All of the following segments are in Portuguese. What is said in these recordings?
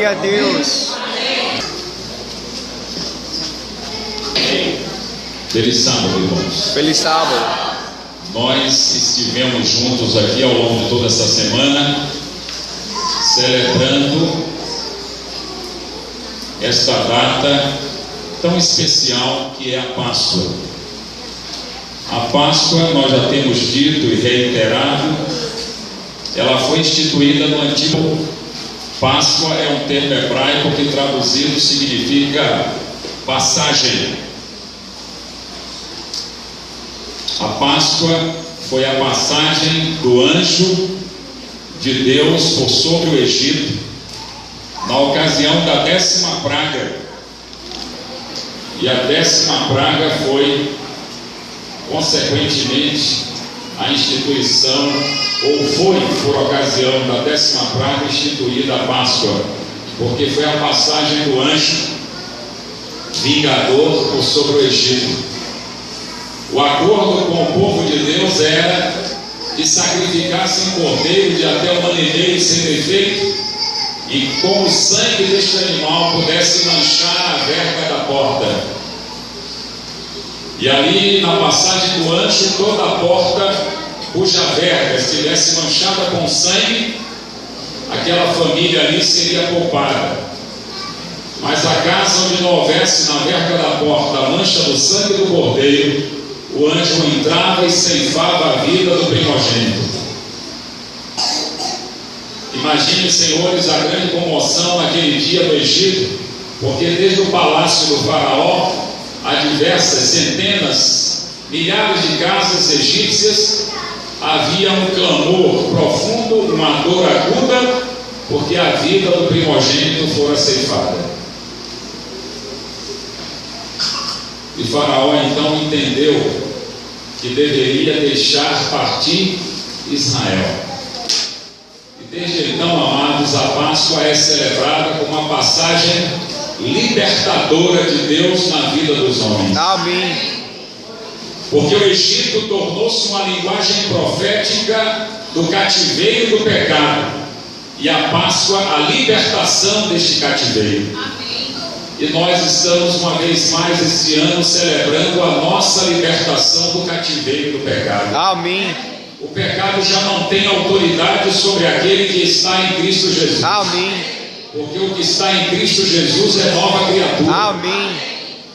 Glória a Deus. Feliz sábado, irmãos. Feliz sábado. Nós estivemos juntos aqui ao longo de toda essa semana, celebrando esta data tão especial que é a Páscoa. A Páscoa, nós já temos dito e reiterado, ela foi instituída no Antigo. Páscoa é um termo hebraico que traduzido significa passagem. A Páscoa foi a passagem do anjo de Deus por sobre o Egito, na ocasião da 10ª praga. E a 10ª praga foi, consequentemente, a instituição, ou foi por ocasião da 10ª praga instituída a Páscoa, porque foi a passagem do anjo vingador por sobre o Egito. O acordo com o povo de Deus era que sacrificassem um cordeiro de até 1 ano e meio sem defeito, e com o sangue deste animal pudesse manchar a verga da porta. E ali, na passagem do anjo, toda a porta cuja verga estivesse manchada com sangue, aquela família ali seria poupada. Mas a casa onde não houvesse na verga da porta a mancha do sangue do cordeiro, o anjo entrava e ceifava a vida do primogênito. Imagine, senhores, a grande comoção naquele dia no Egito, porque desde o palácio do faraó a diversas centenas, milhares de casas egípcias havia um clamor profundo, uma dor aguda, porque a vida do primogênito fora ceifada. E Faraó então entendeu que deveria deixar partir Israel. E desde então, amados, a Páscoa é celebrada como uma passagem libertadora de Deus na vida dos homens. Amém. Porque o Egito tornou-se uma linguagem profética do cativeiro do pecado, e a Páscoa a libertação deste cativeiro. Amém. E nós estamos uma vez mais este ano celebrando a nossa libertação do cativeiro do pecado. Amém. O pecado já não tem autoridade sobre aquele que está em Cristo Jesus. Amém. Porque o que está em Cristo Jesus é nova criatura. Amém.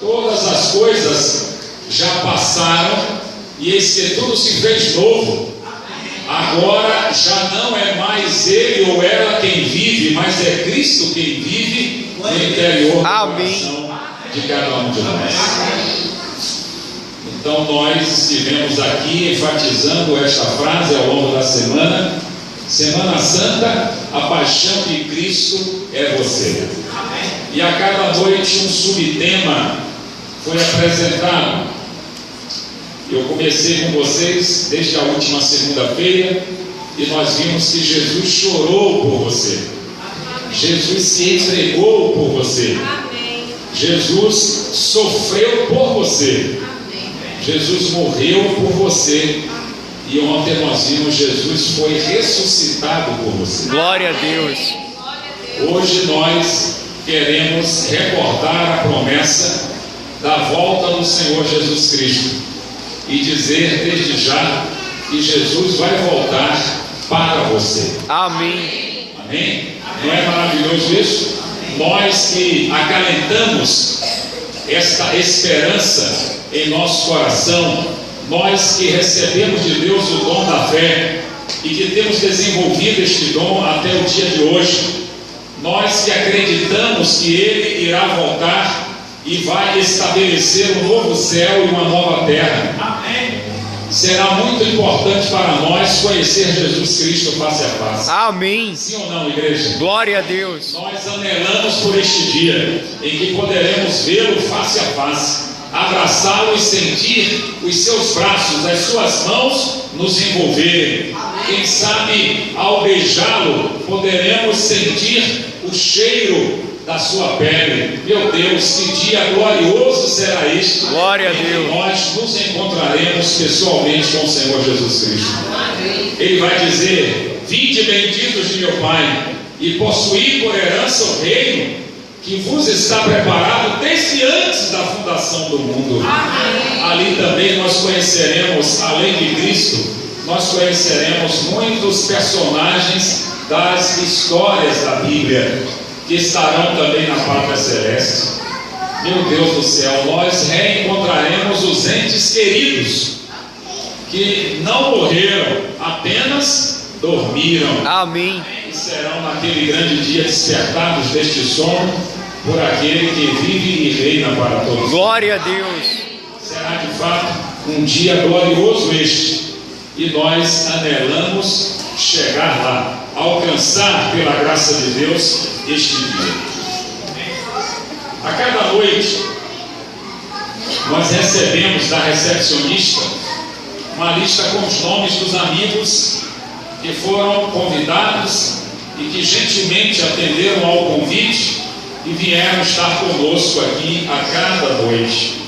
Todas as coisas já passaram e eis que tudo se fez novo. Agora já não é mais ele ou ela quem vive, mas é Cristo quem vive no interior do coração de cada um de nós. Então nós estivemos aqui enfatizando esta frase ao longo da semana. Semana Santa, a paixão de Cristo é você. E a cada noite um subtema foi apresentado. Eu comecei com vocês desde a última segunda-feira e nós vimos que Jesus chorou por você. Jesus se entregou por você. Jesus sofreu por você. Jesus morreu por você. E ontem nós vimos Jesus foi ressuscitado por você. Glória a Deus. Hoje nós queremos recordar a promessa da volta do Senhor Jesus Cristo e dizer desde já que Jesus vai voltar para você. Amém. Amém? Não é maravilhoso isso? Nós que acalentamos esta esperança em nosso coração, nós que recebemos de Deus o dom da fé e que temos desenvolvido este dom até o dia de hoje, nós que acreditamos que Ele irá voltar e vai estabelecer um novo céu e uma nova terra. Amém. Será muito importante para nós conhecer Jesus Cristo face a face. Amém. Sim ou não, igreja? Glória a Deus. Nós anelamos por este dia em que poderemos vê-lo face a face, abraçá-lo e sentir os seus braços, as suas mãos nos envolverem. Quem sabe ao beijá-lo poderemos sentir o cheiro da sua pele. Meu Deus, que dia glorioso será este. Glória a Deus. Nós nos encontraremos pessoalmente com o Senhor Jesus Cristo. Ele vai dizer: vinde benditos de meu Pai, e possuir por herança o reino que vos está preparado desde antes da fundação do mundo. Ali também nós conheceremos, além de Cristo, nós conheceremos muitos personagens das histórias da Bíblia, que estarão também na pátria celeste. Meu Deus do céu, nós reencontraremos os entes queridos, que não morreram, apenas dormiram. Amém. E serão naquele grande dia despertados deste sono por aquele que vive e reina para todos. Glória a Deus. Será de fato um dia glorioso este, e nós anelamos chegar lá, alcançar pela graça de Deus este dia. A cada noite nós recebemos da recepcionista uma lista com os nomes dos amigos que foram convidados e que gentilmente atenderam ao convite e vieram estar conosco aqui a cada noite.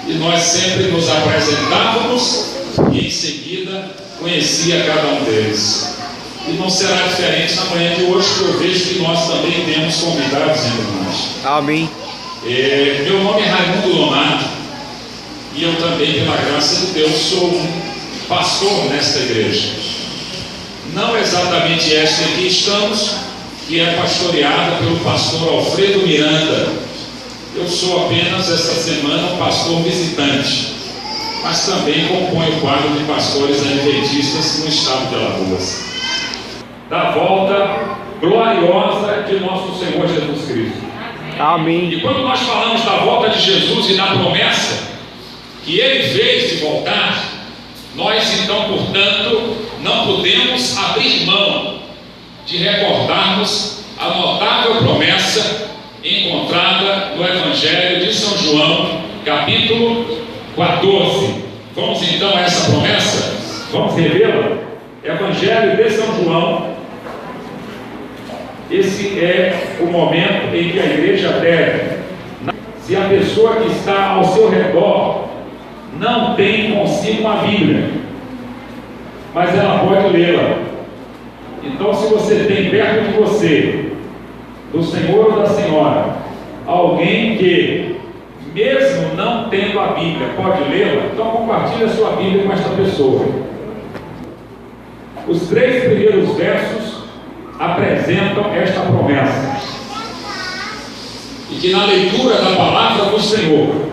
E nós sempre nos apresentávamos e em seguida conhecia cada um deles. E não será diferente na manhã de hoje, que eu vejo que nós também temos convidados entre nós. Amém. Meu nome é Raimundo Donato e eu também, pela graça de Deus, sou um pastor nesta igreja. Não exatamente esta em que estamos, que é pastoreada pelo pastor Alfredo Miranda. Eu sou apenas, esta semana, um pastor visitante, mas também componho o quadro de pastores adventistas no estado de Alagoas. Da volta gloriosa de nosso Senhor Jesus Cristo. Amém. E quando nós falamos da volta de Jesus e da promessa que Ele fez de voltar, nós então, portanto, não podemos abrir mão de recordarmos a notável promessa encontrada no Evangelho de São João, capítulo 14. Vamos então a essa promessa? Vamos revê-la? Evangelho de São João. Esse é o momento em que a igreja deve. Se a pessoa que está ao seu redor não tem consigo uma Bíblia, mas ela pode lê-la. Então, se você tem perto de você, do Senhor ou da Senhora, alguém que, mesmo não tendo a Bíblia, pode lê-la, então compartilhe a sua Bíblia com esta pessoa. Os 3 primeiros versos apresentam esta promessa, e que na leitura da palavra do Senhor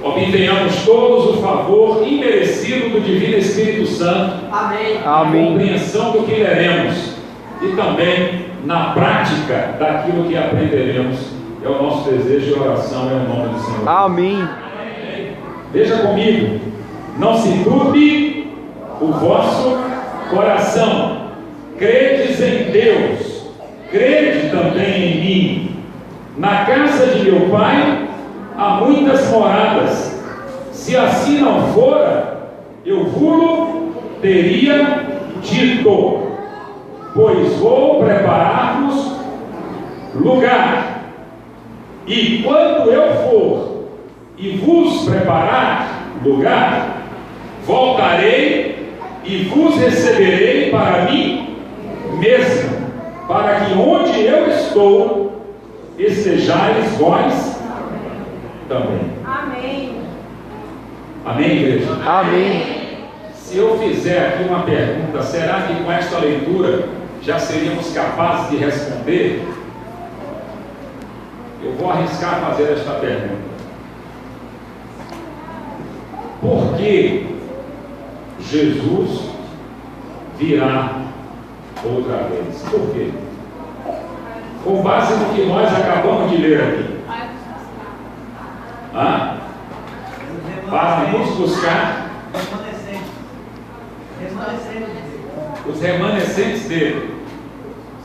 obtenhamos todos o favor imerecido do Divino Espírito Santo. Amém. A compreensão do que leremos e também na prática daquilo que aprenderemos. É o nosso desejo e oração, é o nome do Senhor. Amém. Veja comigo: não se turbe o vosso coração. Credes em Deus, crede também em mim. Na casa de meu Pai há muitas moradas. Se assim não fora, eu vou teria dito, pois vou preparar-vos lugar. E quando eu for e vos preparar lugar, voltarei e vos receberei para mim mesmo, para que onde eu estou, estejais vós também. Amém. Amém, igreja? Amém. Se eu fizer aqui uma pergunta, será que com esta leitura já seríamos capazes de responder? Eu vou arriscar fazer esta pergunta. Por que Jesus virá outra vez? Por quê? Com base no que nós acabamos de ler aqui. Para nos buscar os remanescentes dele.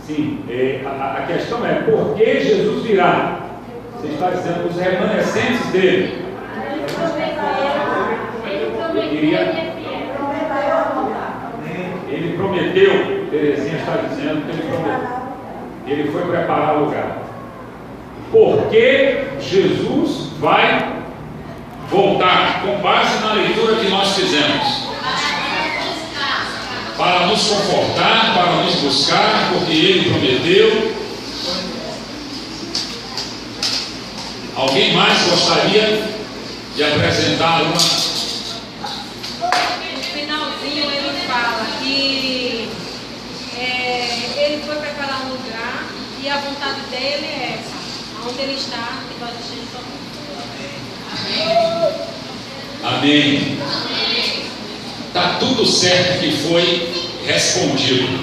Sim, a questão é: por que Jesus virá? Você está dizendo os remanescentes dele. Ele prometeu, Terezinha está dizendo que ele prometeu. Ele foi preparar o lugar. Porque Jesus vai voltar, com base na leitura que nós fizemos. para nos confortar, para nos buscar, porque Ele prometeu. Alguém mais gostaria de apresentar uma? No finalzinho ele fala que ele foi preparar um lugar e a vontade dele é essa, onde ele está, que nós estejamos. Amém. Está tudo certo que foi respondido.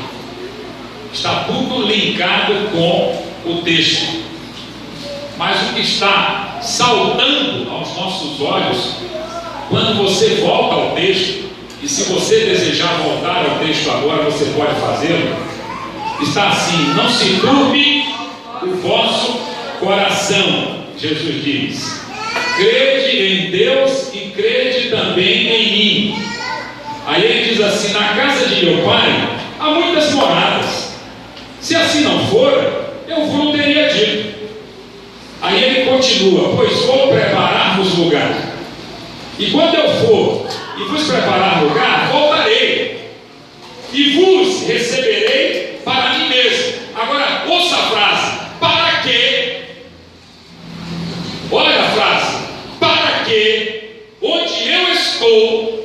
Está tudo linkado com o texto. Mas o que está saltando aos nossos olhos, quando você volta ao texto, e se você desejar voltar ao texto agora, você pode fazê-lo, está assim: não se turbe o vosso coração, Jesus diz. Crede em Deus e crede também em mim. Aí ele diz assim: na casa de meu pai há muitas moradas. Se assim não for, eu vos não teria dito. Aí ele continua: pois vou preparar-vos lugar. E quando eu for e vos preparar lugar, voltarei e vos receberei para mim mesmo. Agora, ouça a frase: para quê? Olha a frase: para que onde eu estou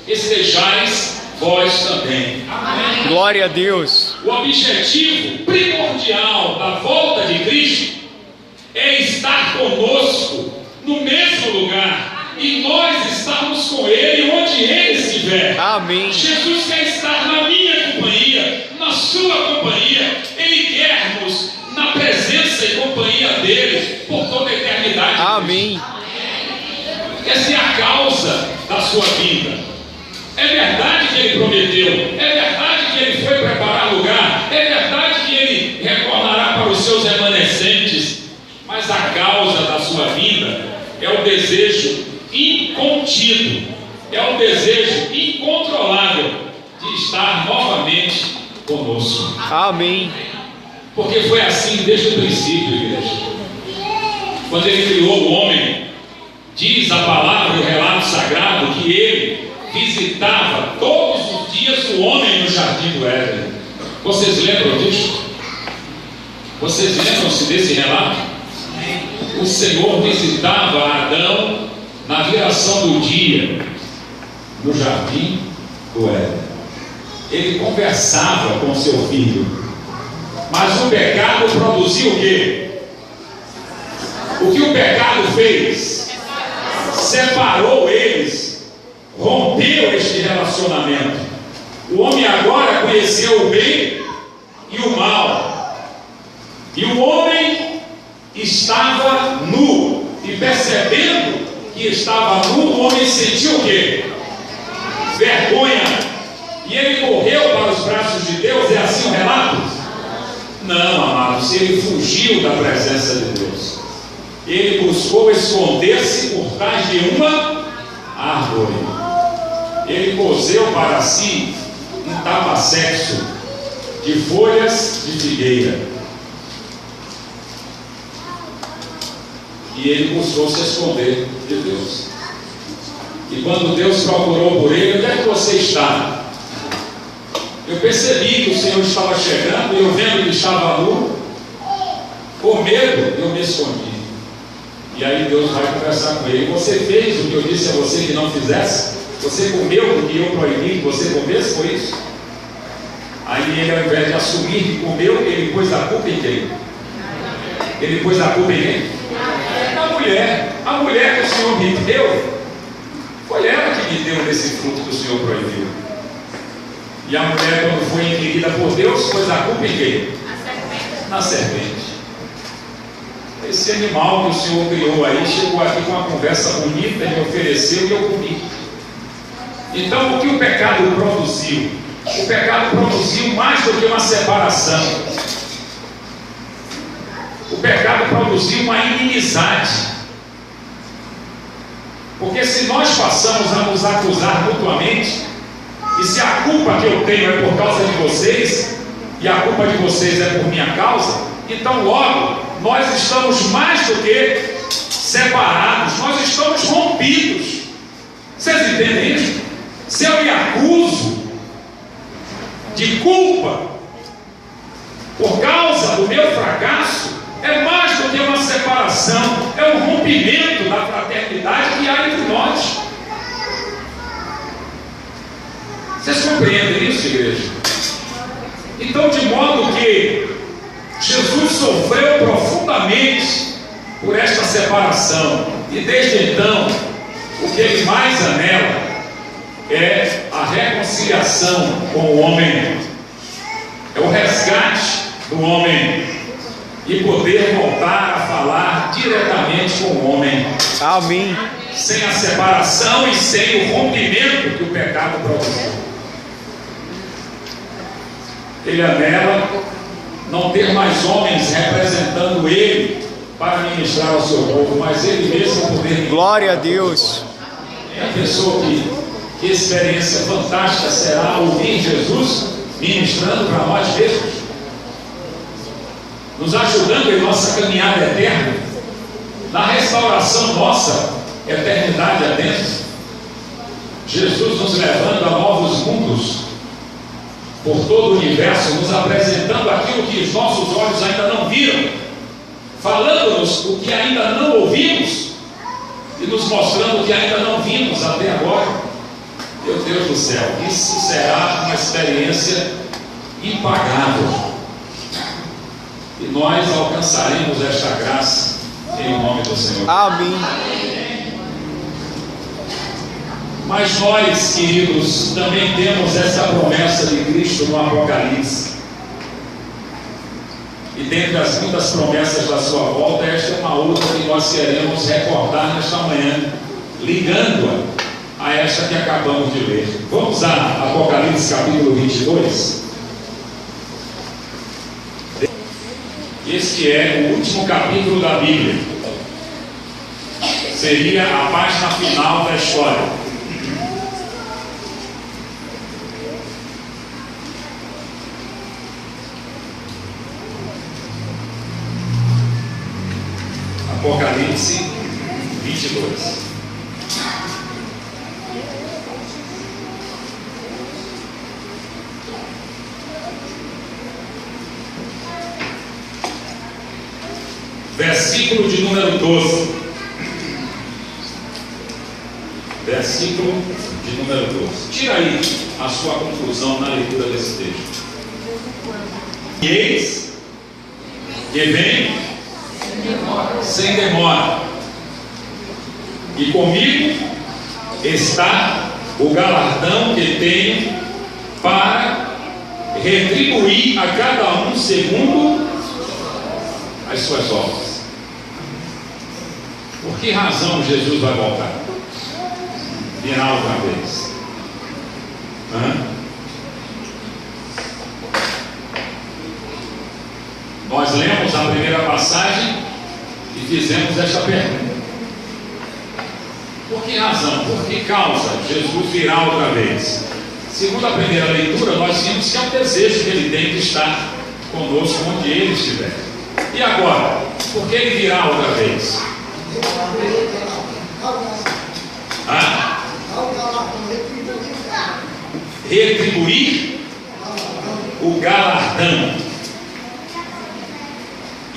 estejais vós também. Amém. Glória a Deus. O objetivo primordial da volta de Cristo é estar conosco no mesmo lugar e nós estarmos com Ele onde Ele estiver. Amém. Jesus quer estar na minha companhia, na sua companhia. Ele quer-nos na presença e companhia dele por toda a eternidade. Amém. Essa é a causa da sua vida. É verdade que Ele prometeu, é verdade que Ele foi preparar lugar, é verdade que Ele retornará para os seus remanescentes, mas a causa da sua vida é o desejo incontido, é o desejo incontrolável de estar novamente conosco. Amém. Porque foi assim desde o princípio, igreja. Quando Ele criou o homem, diz a palavra e o relato sagrado que Ele visitava todos os dias o homem no jardim do Éden. Vocês lembram disso? Vocês lembram-se desse relato? O Senhor visitava Adão na viração do dia no jardim do Éden. Ele conversava com seu filho. Mas o pecado produziu o quê? O que o pecado fez? Separou eles, rompeu este relacionamento. O homem agora conheceu o bem e o mal. E o homem estava nu. E percebendo que estava nu, o homem sentiu o quê? Vergonha. E ele correu para os braços de Deus. É assim o relato? Não, amados, ele fugiu da presença de Deus. Ele buscou esconder-se por trás de uma árvore. Ele cozeu para si um tapa-sexo de folhas de figueira. E ele buscou se esconder de Deus. E quando Deus procurou por ele: onde é que você está? Eu percebi que o Senhor estava chegando, e eu vendo que estava nu, com medo, eu me escondi. E aí Deus vai conversar com ele: você fez o que eu disse a você que não fizesse? Você comeu o que eu proibi que você comesse? Foi isso? Aí ele, ao invés de assumir que comeu, ele pôs a culpa em quem? Ele pôs a culpa em quem? Na mulher. A mulher que o Senhor me deu, foi ela que me deu desse fruto que o Senhor proibiu. E a mulher, quando foi inquirida por Deus, pôs a culpa em quem? Na serpente. Esse animal que o Senhor criou aí chegou aqui com uma conversa bonita, me ofereceu e eu comi. Então, o que o pecado produziu? O pecado produziu mais do que uma separação. O pecado produziu uma inimizade. Porque se nós passamos a nos acusar mutuamente, e se a culpa que eu tenho é por causa de vocês, e a culpa de vocês é por minha causa, então logo nós estamos mais do que separados, nós estamos rompidos. Vocês entendem isso? Se eu me acuso, de culpa, por causa do meu fracasso, é mais do que uma separação, é um rompimento da fraternidade que há entre nós. Vocês compreendem isso, igreja? Então, de modo que Jesus sofreu profundamente por esta separação, e desde então, o que ele mais anela é a reconciliação com o homem, é o resgate do homem e poder voltar a falar diretamente com o homem. Amém. Sem a separação e sem o rompimento que o pecado provocou. Ele anela não ter mais homens representando ele para ministrar ao seu povo, mas ele mesmo poder. Glória a Deus. É a pessoa que experiência fantástica será ouvir Jesus ministrando para nós mesmos, nos ajudando em nossa caminhada eterna, na restauração nossa eternidade adentro. Jesus nos levando a novos mundos por todo o universo, nos apresentando aquilo que os nossos olhos ainda não viram, falando-nos o que ainda não ouvimos e nos mostrando o que ainda não vimos até agora. Meu Deus do céu, isso será uma experiência impagável e nós alcançaremos esta graça em nome do Senhor. Amém. Mas nós, queridos, também temos essa promessa de Cristo no Apocalipse. E dentre as muitas promessas da sua volta, esta é uma outra que nós queremos recordar nesta manhã, ligando-a a esta que acabamos de ler. Vamos a Apocalipse capítulo 22. Este é o último capítulo da Bíblia. Seria a página final da história. Apocalipse 22. Versículo de número 12. Versículo de número 12. Tira aí a sua conclusão na leitura desse texto. E eis que vem sem demora, e comigo está o galardão que tenho para retribuir a cada um segundo as suas obras. Por que razão Jesus vai voltar? Virá outra vez. Nós lemos a primeira passagem e fizemos esta pergunta: por que razão, por que causa Jesus virá outra vez? Segundo a primeira leitura, nós vimos que é um desejo que ele tem de estar conosco onde ele estiver. E agora, por que ele virá outra vez? Retribuir o galardão.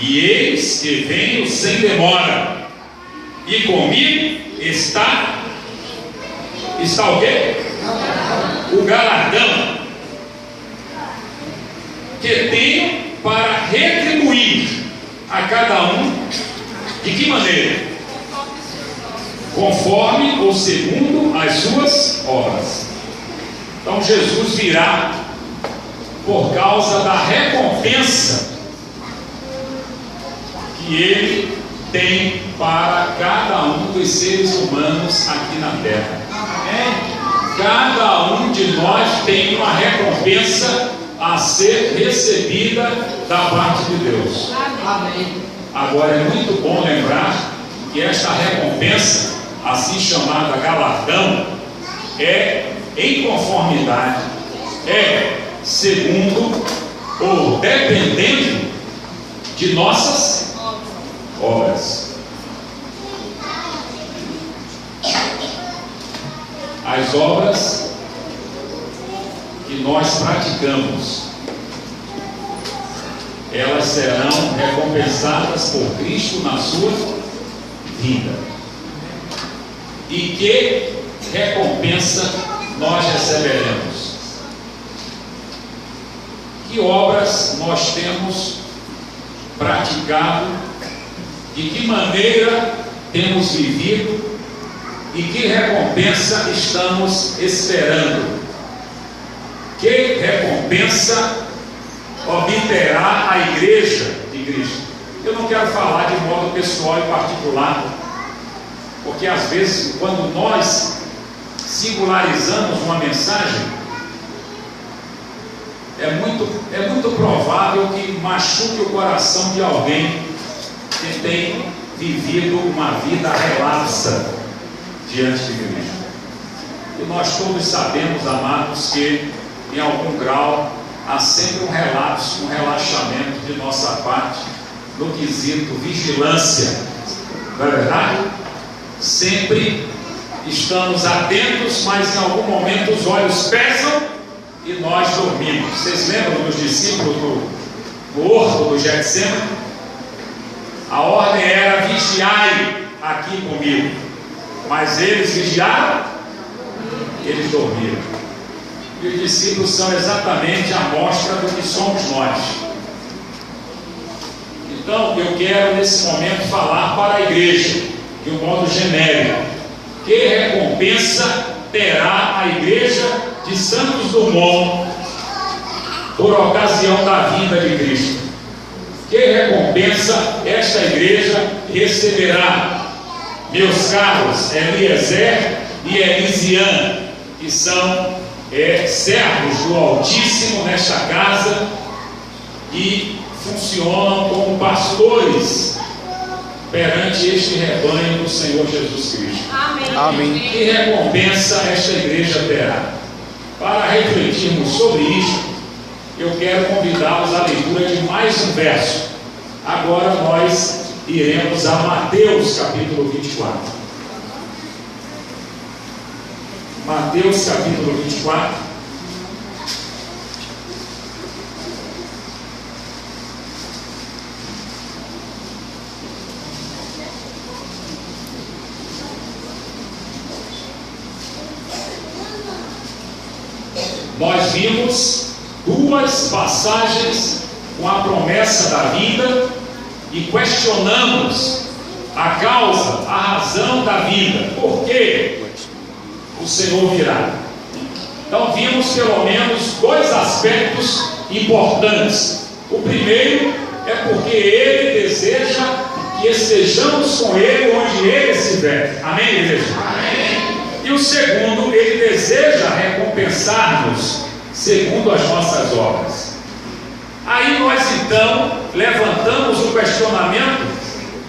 E eis que venho sem demora, e comigo está o quê? O galardão que tenho para retribuir a cada um. De que maneira? Conforme ou segundo as suas obras. Então Jesus virá por causa da recompensa que ele tem para cada um dos seres humanos aqui na terra. Cada um de nós tem uma recompensa a ser recebida da parte de Deus. Agora é muito bom lembrar que esta recompensa, assim chamada galardão, é em conformidade, é segundo ou dependendo de nossas obras. As obras que nós praticamos, elas serão recompensadas por Cristo na sua vida. E que recompensa nós receberemos? Que obras nós temos praticado? De que maneira temos vivido? E que recompensa estamos esperando? Que recompensa obterá a igreja de Cristo? Eu não quero falar de modo pessoal e particular, porque às vezes, quando nós singularizamos uma mensagem, é muito provável que machuque o coração de alguém que tem vivido uma vida relapsa diante de Cristo. E nós todos sabemos, amados, que em algum grau há sempre um relapso, um relaxamento de nossa parte no quesito vigilância, não é verdade? Sempre estamos atentos, mas em algum momento os olhos pesam e nós dormimos. Vocês lembram dos discípulos no horto do Getsemane? A ordem era: vigiai aqui comigo. Mas eles vigiaram, eles dormiram. E os discípulos são exatamente a amostra do que somos nós. Então, eu quero nesse momento falar para a igreja, de um modo genérico. Que recompensa terá a igreja de Santos Dumont por ocasião da vinda de Cristo? Que recompensa esta igreja receberá? Meus caros Eliezer e Elisiane, que são servos do Altíssimo nesta casa e funcionam como pastores perante este rebanho do Senhor Jesus Cristo. Amém. Amém. Que recompensa esta igreja terá? Para refletirmos sobre isto, eu quero convidá-los à leitura de mais um verso. Agora nós iremos a Mateus capítulo 24. Mateus capítulo 24. Nós vimos duas passagens com a promessa da vida e questionamos a causa, a razão da vida. Por que o Senhor virá? Então vimos pelo menos dois aspectos importantes. O primeiro é porque Ele deseja que estejamos com Ele onde Ele estiver. Amém, igreja? Amém. E o segundo, Ele deseja recompensar-nos segundo as nossas obras. Aí nós então levantamos o questionamento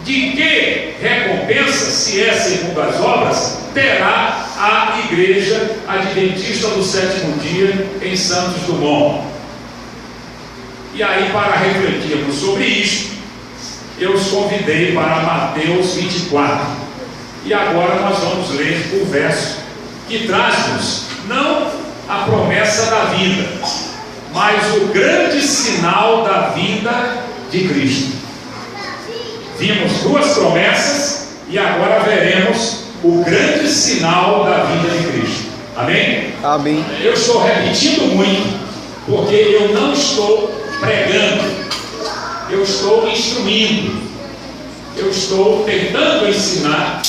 de que recompensa, se é segundo as obras, terá a igreja adventista do sétimo dia em Santos Dumont. E aí, para refletirmos sobre isso, eu os convidei para Mateus 24. E agora nós vamos ler o verso que traz-nos não a promessa da vida, mas o grande sinal da vinda de Cristo. Vimos duas promessas e agora veremos o grande sinal da vinda de Cristo. Amém? Amém. Eu estou repetindo muito, porque eu não estou pregando, eu estou instruindo, eu estou tentando ensinar.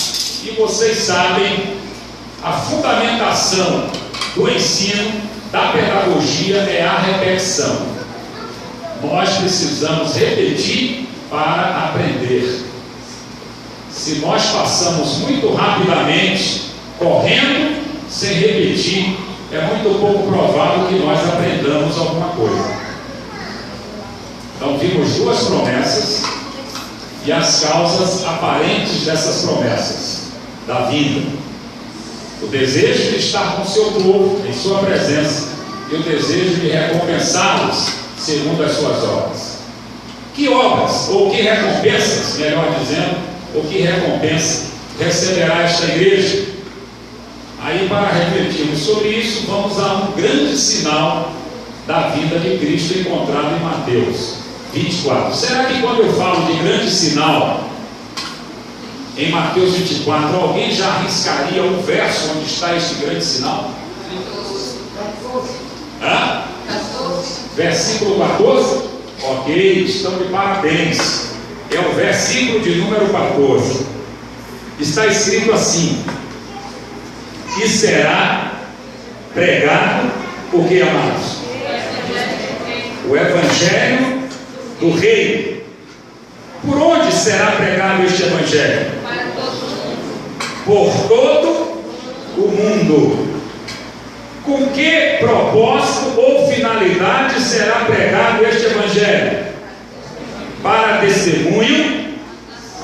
E vocês sabem, a fundamentação do ensino, da pedagogia, é a repetição. Nós precisamos repetir para aprender. Se nós passamos muito rapidamente, correndo, sem repetir, é muito pouco provável que nós aprendamos alguma coisa. Então vimos duas promessas e as causas aparentes dessas promessas da vinda: o desejo de estar com o seu povo em sua presença e o desejo de recompensá-los segundo as suas obras. Que obras, ou que recompensas, melhor dizendo, ou que recompensa receberá esta igreja? Aí, para refletirmos sobre isso, vamos a um grande sinal da vida de Cristo encontrado em Mateus 24. Será que quando eu falo de grande sinal em Mateus 24, alguém já arriscaria o verso onde está este grande sinal? Hã? Versículo 14? Ok, estão de parabéns. É o versículo de número 14. Está escrito assim: e será pregado o que, amados? O Evangelho do Reino. Por onde será pregado este Evangelho? Por todo o mundo. Com que propósito ou finalidade será pregado este Evangelho? Para testemunho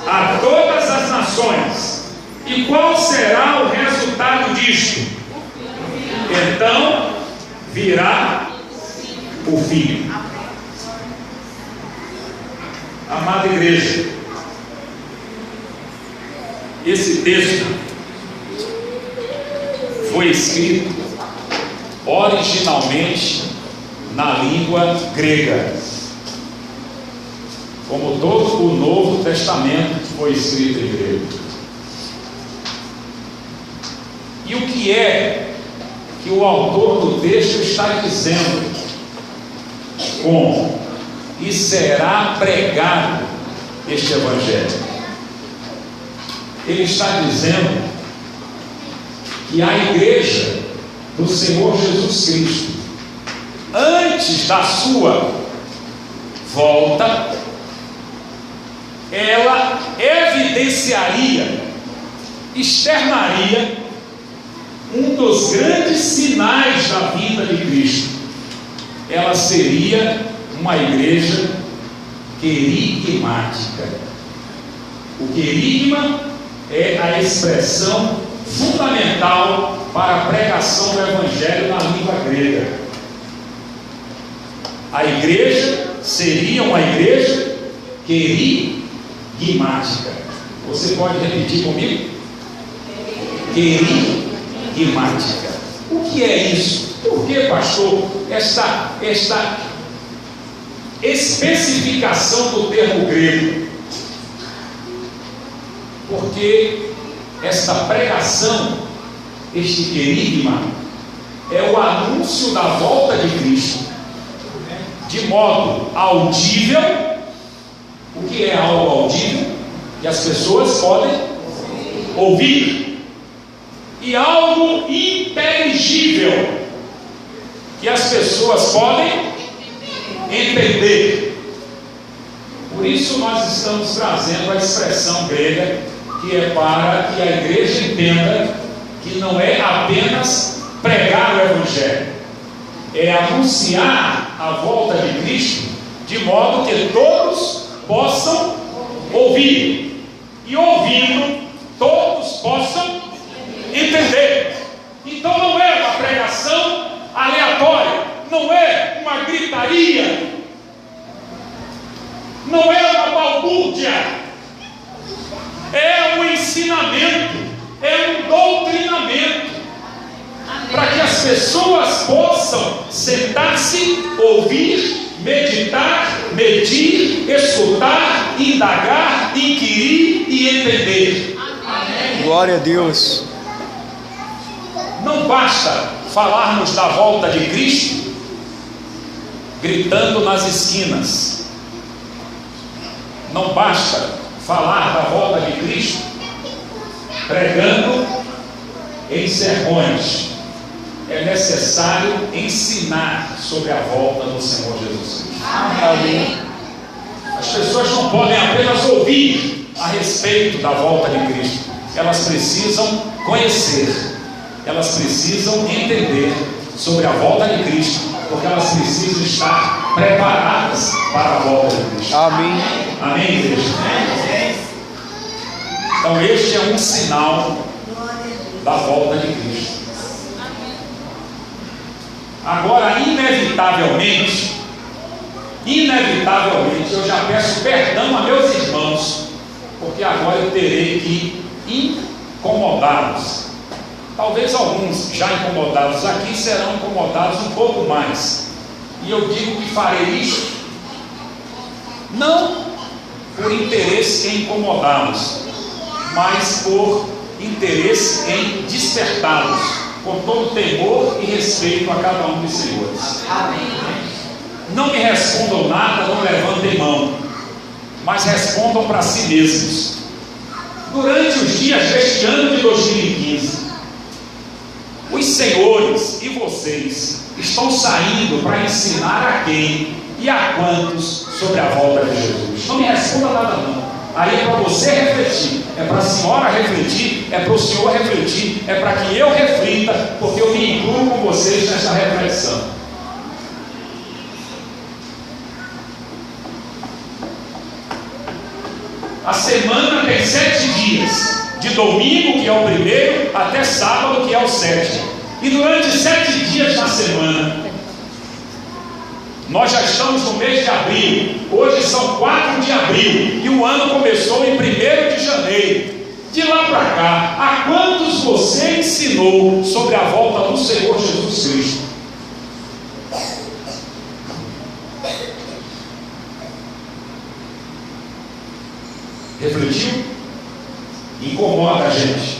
a todas as nações. E qual será o resultado disto? Então virá o fim. Amada igreja, esse texto foi escrito originalmente na língua grega, como todo o Novo Testamento foi escrito em grego. E o que é que o autor do texto está dizendo com e será pregado este Evangelho? Ele está dizendo que a igreja do Senhor Jesus Cristo, antes da sua volta, ela evidenciaria, externaria um dos grandes sinais da vida de Cristo. Ela seria uma igreja querigmática. O querigma é a expressão fundamental para a pregação do Evangelho na língua grega. A igreja seria uma igreja querigmática. Você pode repetir comigo? Querigmática. O que é isso? Por que, pastor, esta especificação do termo grego? Porque esta pregação, este querigma, é o anúncio da volta de Cristo de modo audível. O que é algo audível? Que as pessoas podem ouvir. E algo inteligível, que as pessoas podem entender. Por isso nós estamos trazendo a expressão grega, que é para que a igreja entenda que não é apenas pregar o Evangelho, é anunciar a volta de Cristo de modo que todos possam ouvir, e ouvindo todos possam entender. Então não é uma pregação aleatória, não é uma gritaria, não é uma balbúrdia, é um ensinamento, é um doutrinamento, para que as pessoas possam sentar-se, ouvir, meditar, medir, escutar, indagar, inquirir e entender. Amém. Glória a Deus. Não basta falarmos da volta de Cristo gritando nas esquinas. Não basta falar da volta de Cristo pregando em sermões. É necessário ensinar sobre a volta do Senhor Jesus Cristo. Amém. As pessoas não podem apenas ouvir a respeito da volta de Cristo. Elas precisam conhecer. Elas precisam entender sobre a volta de Cristo, porque elas precisam estar preparadas para a volta de Cristo. Amém. Amém, igreja? Então este é um sinal da volta de Cristo. Agora, inevitavelmente, eu já peço perdão a meus irmãos, porque agora eu terei que incomodá-los. Talvez alguns já incomodados aqui serão incomodados um pouco mais. E eu digo que farei isso não por interesse em incomodá-los, mas por interesse em despertá-los, com todo temor e respeito a cada um dos senhores. Amém. Não me respondam nada, não levantem mão, mas respondam para si mesmos. Durante os dias deste ano de 2015, os senhores e vocês estão saindo para ensinar a quem e a quantos sobre a volta de Jesus? Não me responda nada não. Aí é para você refletir, é para a senhora refletir, é para o senhor refletir, é para que eu reflita, porque eu me incluo com vocês nessa reflexão. A semana tem 7 dias, de domingo, que é o primeiro, até sábado, que é o 7. E durante 7 dias na semana, nós já estamos no mês de abril. Hoje são 4 de abril e o ano começou em 1º de janeiro. De lá para cá, a quantos você ensinou sobre a volta do Senhor Jesus Cristo? Refletiu? Incomoda a gente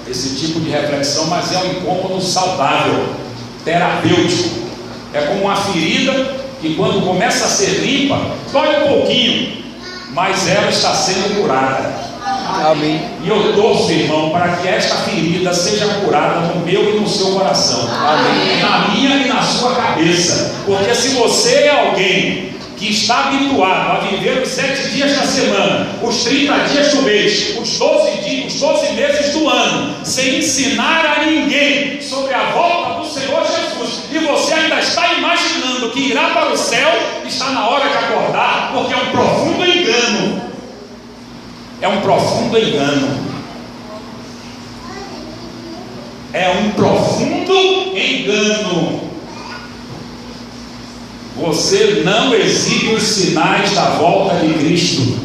esse tipo de reflexão, mas é um incômodo saudável, terapêutico. É como uma ferida que quando começa a ser limpa, dói um pouquinho, mas ela está sendo curada. Amém. E eu torço, irmão, para que esta ferida seja curada no meu e no seu coração. Amém. Na minha e na sua cabeça. Porque se você é alguém que está habituado a viver os 7 dias da semana, os 30 dias do mês, os 12 meses do ano, sem ensinar a ninguém sobre a volta do Senhor Jesus, e você ainda está imaginando que irá para o céu, está na hora de acordar, porque é um profundo engano. É um profundo engano. É um profundo engano. Você não exibe os sinais da volta de Cristo,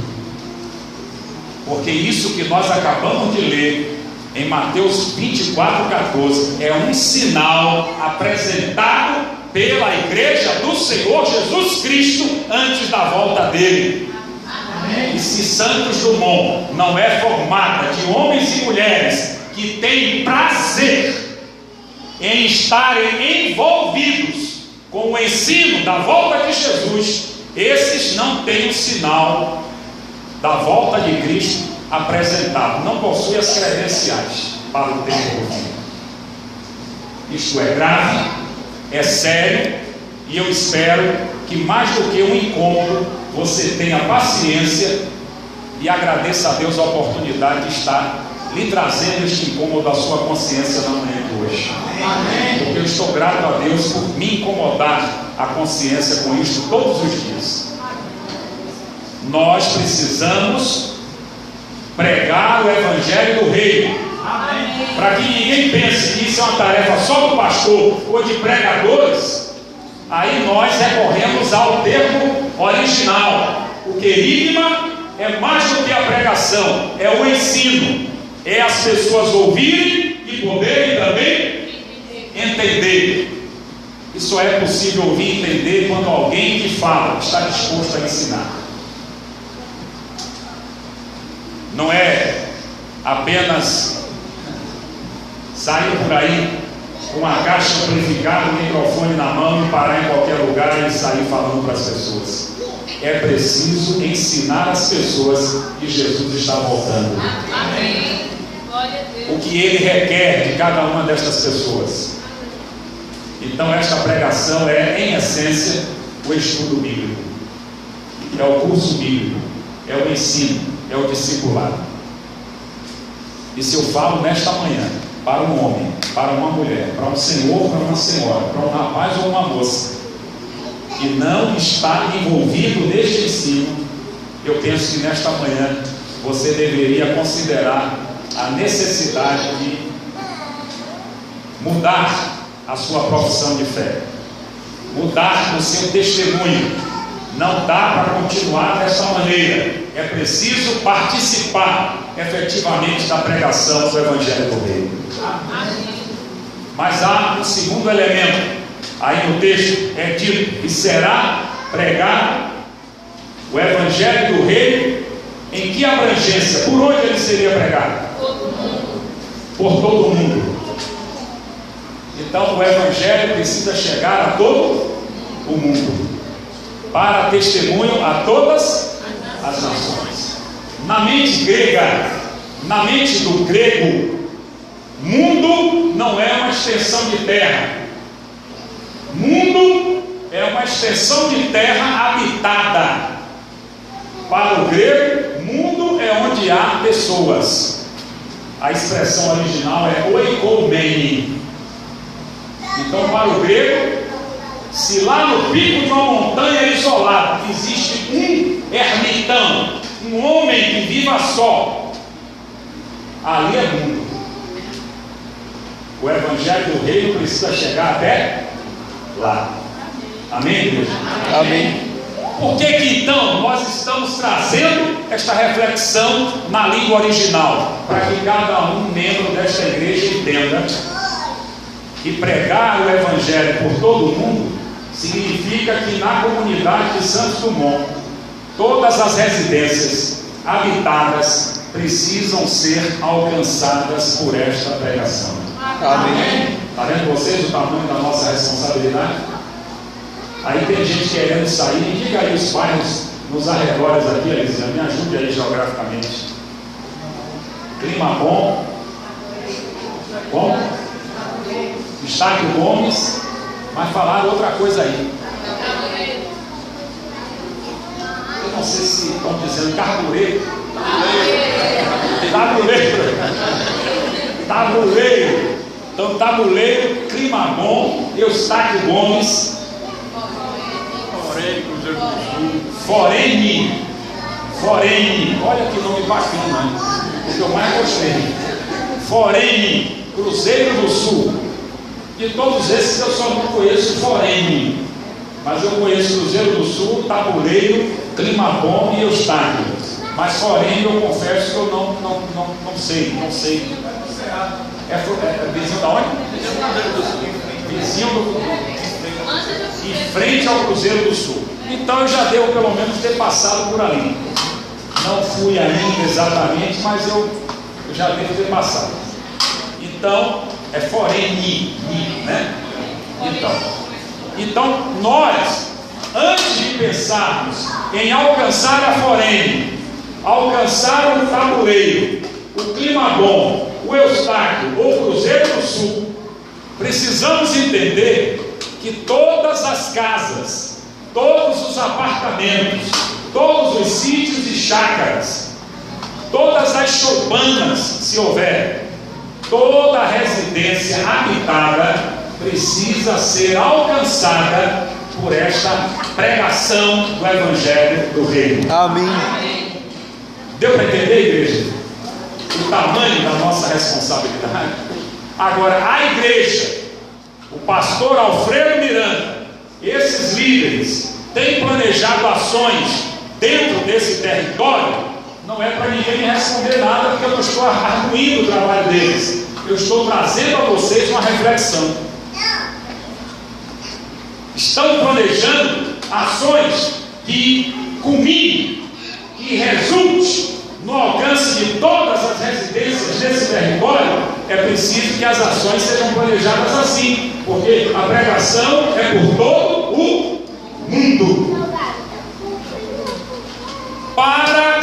porque isso que nós acabamos de ler em Mateus 24:14 é um sinal apresentado pela igreja do Senhor Jesus Cristo antes da volta dele. Amém. E se Santos Dumont não é formada de homens e mulheres que têm prazer em estarem envolvidos com o ensino da volta de Jesus, esses não têm o sinal da volta de Cristo apresentado, não possuem as credenciais para o tempo do fim. Isto é grave, é sério, e eu espero que mais do que um incômodo, você tenha paciência e agradeça a Deus a oportunidade de estar lhe trazendo este incômodo à sua consciência na manhã de hoje. Amém. Porque eu estou grato a Deus por me incomodar a consciência com isto todos os dias. Nós precisamos pregar o Evangelho do Reino. Para que ninguém pense que isso é uma tarefa só do pastor ou de pregadores. Aí nós recorremos ao termo original. O querigma é mais do que a pregação, é o ensino. É as pessoas ouvirem e poderem também entender. Isso é possível ouvir e entender quando alguém que fala está disposto a ensinar. Não é apenas sair por aí com uma caixa amplificada, um microfone na mão e parar em qualquer lugar e sair falando para as pessoas. É preciso ensinar as pessoas que Jesus está voltando. Amém. O que Ele requer de cada uma destas pessoas. Então esta pregação é, em essência, o estudo bíblico, é o curso bíblico, é o ensino, é o discipulado. E se eu falo nesta manhã para um homem, para uma mulher, para um senhor, para uma senhora, para um rapaz ou uma moça que não está envolvido neste ensino, eu penso que nesta manhã você deveria considerar a necessidade de mudar a sua profissão de fé, mudar o seu testemunho. Não dá para continuar dessa maneira. é preciso participar efetivamente da pregação do Evangelho do Reino. Mas há um segundo elemento, aí no texto é dito que será pregado o Evangelho do Reino. Em que abrangência? Por onde ele seria pregado? Por todo o mundo. Então o Evangelho precisa chegar a todo o mundo, para testemunho a todas as nações. Na mente grega, na mente do grego, mundo não é uma extensão de terra. Mundo é uma extensão de terra habitada. Para o grego, mundo é onde há pessoas. A expressão original é oikoumene. Então, para o grego, se lá no pico de uma montanha isolada existe um ermitão, um homem que viva só, ali é mundo. O Evangelho do Reino precisa chegar até lá. Amém, igreja? Amém. Por que então nós estamos trazendo esta reflexão na língua original? Para que cada um membro desta igreja entenda que pregar o Evangelho por todo o mundo significa que na comunidade de Santos Dumont, todas as residências habitadas precisam ser alcançadas por esta pregação. Amém. Está vendo vocês o tamanho da nossa responsabilidade? Aí tem gente querendo sair. Me diga aí os bairros nos arredores aqui, Elisiane, me ajude aí geograficamente. Clima bom. Bom? Estáquio Gomes. Mas falaram outra coisa aí. Eu não sei se estão dizendo Carbureiro. Tabuleiro. Então, Tabuleiro, Clima Bom, Eustáquio Gomes, Forene. Olha que nome bacana, o que eu mais gostei. Forene, Cruzeiro do Sul. De todos esses eu só não conheço Forene, mas eu conheço Cruzeiro do Sul, Tabuleiro, Clima Bom e Eustáquio. Mas Forene eu confesso que eu não sei. É vizinho da onde? Vizinho do... em frente ao Cruzeiro do Sul. Então eu já devo pelo menos ter passado por ali. Não fui ainda exatamente, mas eu já devo ter passado. Então é Forene, né? Então nós, antes de pensarmos em alcançar a Forene, alcançar o Tabuleiro, o Clima Bom, o Eustáquio ou o Cruzeiro do Sul, precisamos entender que todas as casas, todos os apartamentos, todos os sítios e chácaras, todas as choupanas, se houver, toda a residência habitada precisa ser alcançada por esta pregação do Evangelho do Reino. Amém. Deu para entender, igreja? O tamanho da nossa responsabilidade. Agora, a igreja, o pastor Alfredo Miranda, esses líderes têm planejado ações dentro desse território. Não é para ninguém me responder nada, porque eu não estou arguindo o trabalho deles. Eu estou trazendo a vocês uma reflexão. Estão planejando ações que culminem, que resulte no alcance de todas as residências desse território. É preciso que as ações sejam planejadas assim, porque a pregação é por todo o mundo. Para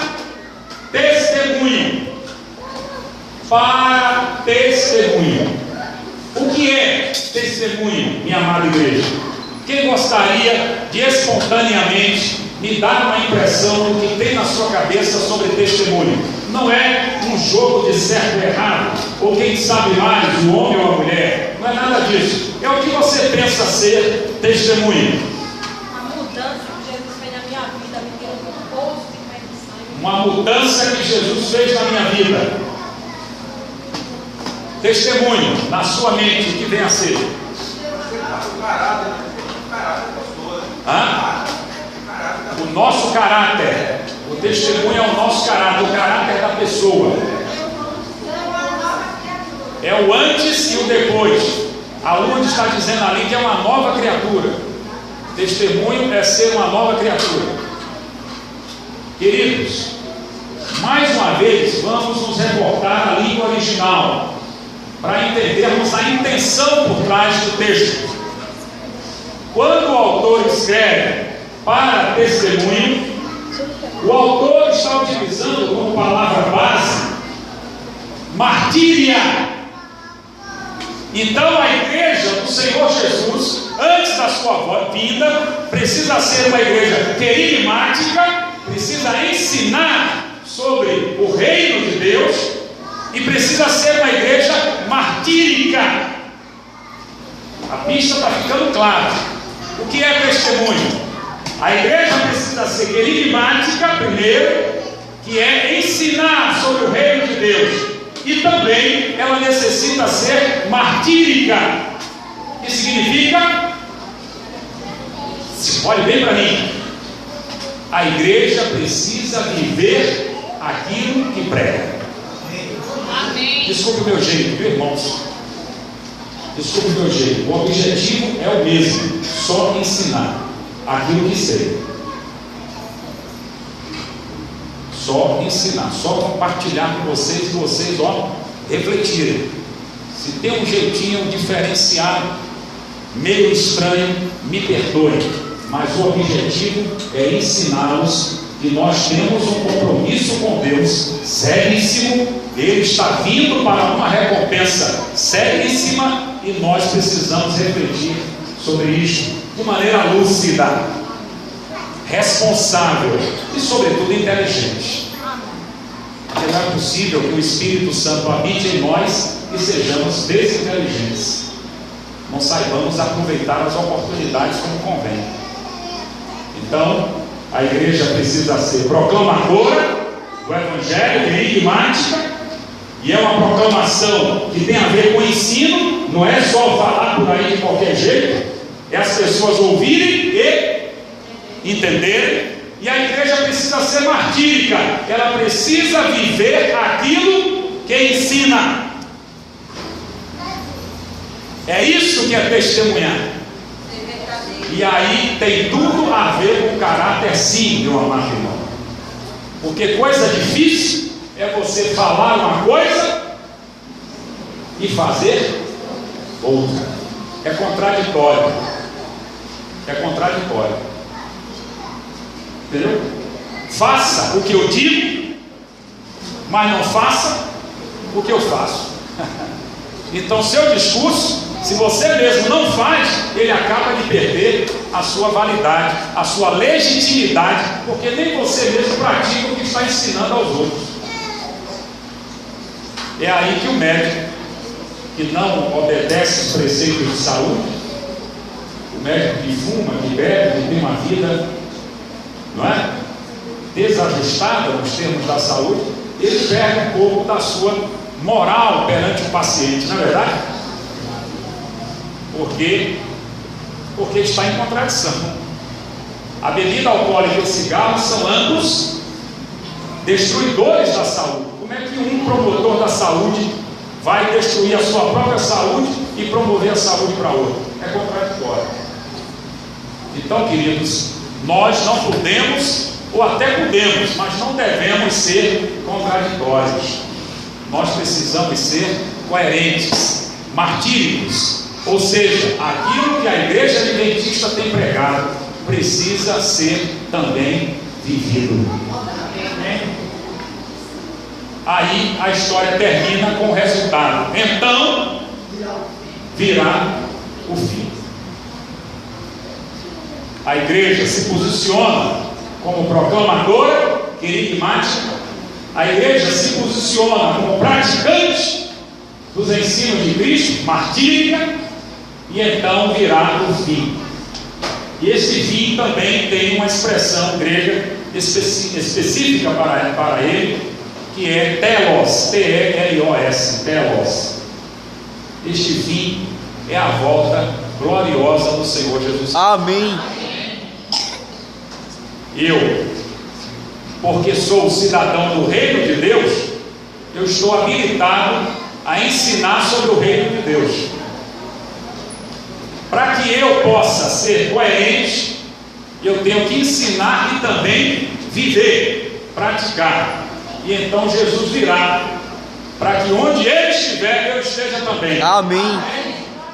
testemunho. Para testemunho. O que é testemunho, minha amada igreja? Quem gostaria de espontaneamente me dar uma impressão do que tem na sua cabeça sobre testemunho? Não é um jogo de certo e errado, ou quem sabe mais, o homem ou a mulher. Não é nada disso. É o que você pensa ser testemunho. A mudança que Jesus fez na minha vida, me deu um poço de perdição. Uma mudança que Jesus fez na minha vida. Testemunho, na sua mente, o que vem a ser? O nosso caráter. O testemunho é o nosso caráter, o caráter da pessoa. É o antes e o depois. A Lourdes está dizendo ali que é uma nova criatura. Testemunho é ser uma nova criatura. Queridos, mais uma vez vamos nos reportar à língua original para entendermos a intenção por trás do texto. Quando o autor escreve para testemunho, o autor está utilizando como palavra base martíria. Então a igreja do Senhor Jesus, antes da sua vinda, precisa ser uma igreja querigmática, precisa ensinar sobre o reino de Deus e precisa ser uma igreja martírica. A pista está ficando clara. O que é testemunho? A igreja precisa ser querigmática primeiro, que é ensinar sobre o reino de Deus. E também ela necessita ser martírica, que significa, olhe bem para mim, a igreja precisa viver aquilo que prega. Amém. Desculpe o meu jeito, viu, irmãos? Desculpe o meu jeito. O objetivo é o mesmo, só ensinar aquilo que sei. Só ensinar, só compartilhar com vocês e vocês, refletirem. Se tem um jeitinho diferenciado, meio estranho, me perdoem, mas o objetivo é ensiná-los que nós temos um compromisso com Deus seríssimo. Ele está vindo para uma recompensa seríssima e nós precisamos refletir sobre isso de maneira lúcida, responsável e, sobretudo, inteligente. Porque não é possível que o Espírito Santo habite em nós e sejamos desinteligentes, não saibamos aproveitar as oportunidades como convém. Então, a igreja precisa ser proclamadora do Evangelho, querigmática, e é uma proclamação que tem a ver com o ensino, não é só falar por aí de qualquer jeito, é as pessoas ouvirem e entenderem. E a igreja precisa ser martírica, ela precisa viver aquilo que ensina. É isso que é testemunhar. E aí tem tudo a ver com o caráter, sim, meu amado irmão. Porque coisa difícil é você falar uma coisa e fazer outra. É contraditório. É contraditório. Entendeu? Faça o que eu digo, mas não faça o que eu faço. Então, seu discurso, se você mesmo não faz, ele acaba de perder a sua validade, a sua legitimidade, porque nem você mesmo pratica o que está ensinando aos outros. É aí que o médico que não obedece os preceitos de saúde, o médico que fuma, que bebe, que tem uma vida, não é, desajustada nos termos da saúde, ele perde um pouco da sua moral perante o paciente, não é verdade? Porque está em contradição. A bebida alcoólica e o cigarro são ambos destruidores da saúde. Como é que um promotor da saúde vai destruir a sua própria saúde e promover a saúde para outro? É contraditório. Então, queridos, nós não podemos, ou até podemos, mas não devemos ser contraditórios. Nós precisamos ser coerentes, martíricos. Ou seja, aquilo que a igreja adventista tem pregado precisa ser também vivido. Aí a história termina com o resultado. Então virá o fim. A igreja se posiciona como proclamadora, querigmática. A igreja se posiciona como praticante dos ensinos de Cristo, martírica. E então virá o fim. E esse fim também tem uma expressão grega específica para ele, que é telos, T-E-L-O-S, telos. Este fim é a volta gloriosa do Senhor Jesus. Amém. Eu porque sou cidadão do reino de Deus, eu estou habilitado a ensinar sobre o reino de Deus. Para que eu possa ser coerente, eu tenho que ensinar e também viver, praticar. E então Jesus virá, para que onde Ele estiver, eu esteja também. Amém.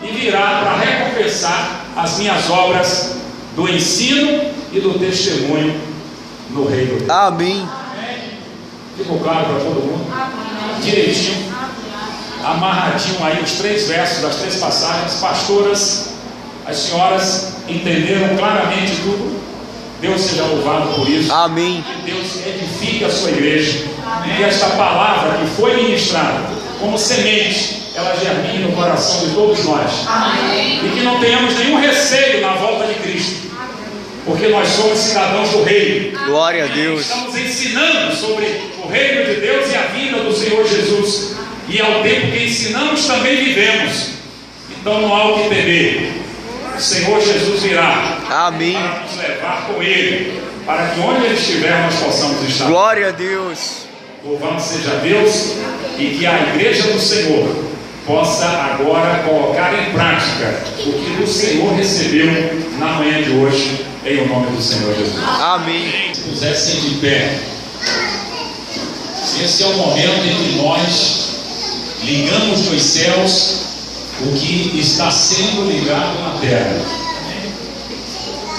E virá para recompensar as minhas obras do ensino e do testemunho no reino dele. Amém. Ficou claro para todo mundo? Direitinho, amarradinho aí os 3 versos das 3 passagens. Pastoras, as senhoras entenderam claramente tudo. Deus seja louvado por isso. Amém. Que Deus edifique a sua igreja. E que esta palavra que foi ministrada como semente, ela germine no coração de todos nós. Amém. E que não tenhamos nenhum receio na volta de Cristo, porque nós somos cidadãos do reino. Glória a Deus. Estamos ensinando sobre o reino de Deus e a vida do Senhor Jesus. E ao tempo que ensinamos, também vivemos. Então não há o que temer. O Senhor Jesus virá. Amém. Para nos levar com Ele, para que onde Ele estiver nós possamos estar. Glória a Deus. Louvado seja Deus, e que a igreja do Senhor possa agora colocar em prática o que o Senhor recebeu na manhã de hoje, em o nome do Senhor Jesus. Amém. Se pusessem de pé, esse é o momento em que nós ligamos nos céus o que está sendo ligado na terra.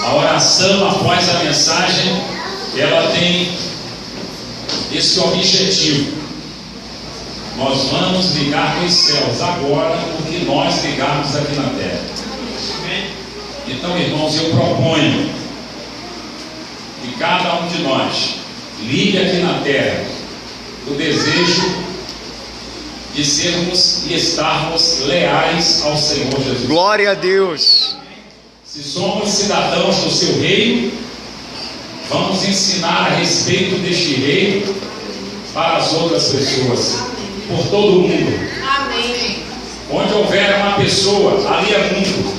A oração após a mensagem, ela tem esse objetivo. Nós vamos ligar nos céus agora o que nós ligarmos aqui na terra. Então, irmãos, eu proponho que cada um de nós ligue aqui na terra o desejo de sermos e estarmos leais ao Senhor Jesus. Glória a Deus. Se somos cidadãos do seu reino, vamos ensinar a respeito deste reino para as outras pessoas, por todo o mundo. Amém. Onde houver uma pessoa, ali é mundo.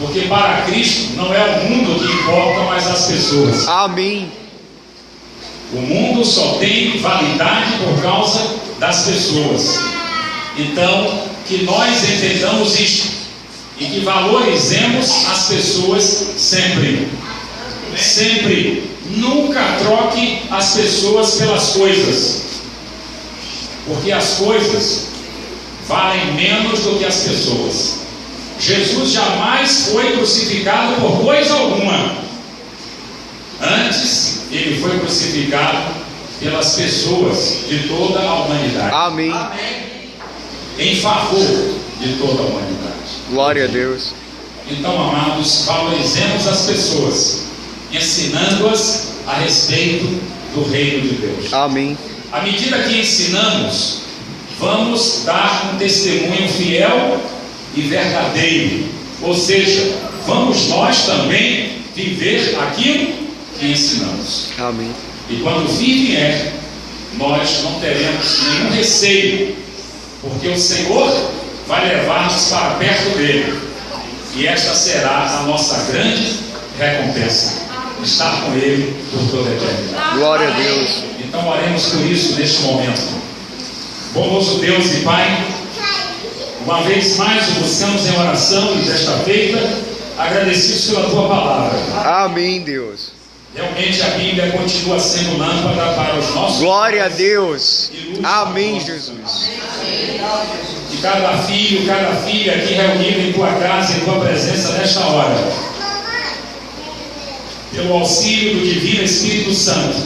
Porque para Cristo não é o mundo que importa, mas as pessoas. Amém. O mundo só tem validade por causa das pessoas. Então, que nós entendamos isto e que valorizemos as pessoas sempre. Sempre. Nunca troque as pessoas pelas coisas, porque as coisas valem menos do que as pessoas. Jesus jamais foi crucificado por coisa alguma. Antes, ele foi crucificado pelas pessoas de toda a humanidade. Amém. Em favor de toda a humanidade. Glória a Deus. Então, amados, valorizemos as pessoas, ensinando-as a respeito do reino de Deus. Amém. À medida que ensinamos, vamos dar um testemunho fiel e verdadeiro. Ou seja, vamos nós também viver aquilo que ensinamos. Amém. E quando o fim vier, nós não teremos nenhum receio, porque o Senhor vai levar-nos para perto dele. E esta será a nossa grande recompensa, estar com Ele por toda a eternidade. Glória a Deus. Então oremos por isso neste momento. Bondoso Deus e Pai, uma vez mais o buscamos em oração e desta feita, agradecidos pela Tua palavra. Amém, Deus. Realmente a Bíblia continua sendo lâmpada para os nossos Glória a pés Deus. e luz Amém, para os nossos Jesus. E cada filho, cada filha aqui reunido em Tua casa, em Tua presença nesta hora, pelo auxílio do Divino Espírito Santo,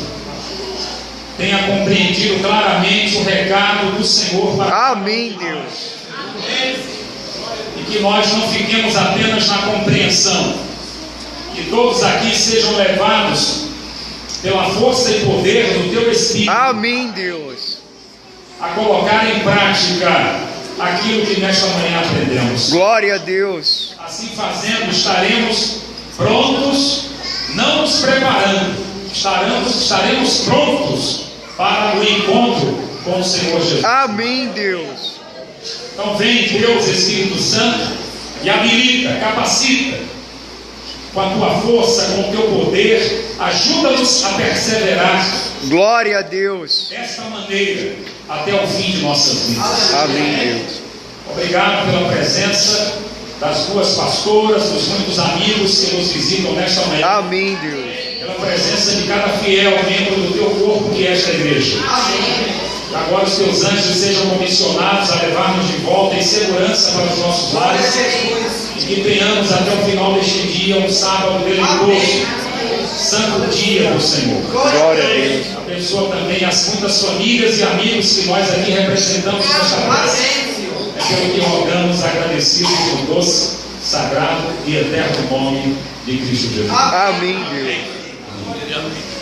tenha compreendido claramente o recado do Senhor para Amém, Deus. e que nós não fiquemos apenas na compreensão, que todos aqui sejam levados pela força e poder do Teu Espírito Amém, Deus. a colocar em prática aquilo que nesta manhã aprendemos. Glória a Deus. Assim fazendo, estaremos prontos, não nos preparando, estaremos prontos para o encontro com o Senhor Jesus. Amém, Deus. Então vem Deus Espírito Santo e habilita, capacita com a tua força, com o teu poder, ajuda-nos a perseverar Glória a Deus. desta maneira até o fim de nossas vidas. Amém, Deus. Obrigado pela presença das duas pastoras, dos muitos amigos que nos visitam nesta manhã, Amém, Deus. pela presença de cada fiel membro do teu corpo que é esta igreja. Que agora os teus anjos sejam comissionados a levar-nos de volta em segurança para os nossos lares e que tenhamos até o final deste dia um sábado deleitoso, santo dia do Senhor. Glória a Deus. Abençoa também as muitas famílias e amigos que nós aqui representamos nesta praça. É pelo que rogamos, agradecidos no doce, sagrado e eterno nome de Cristo Jesus. Amém, Deus.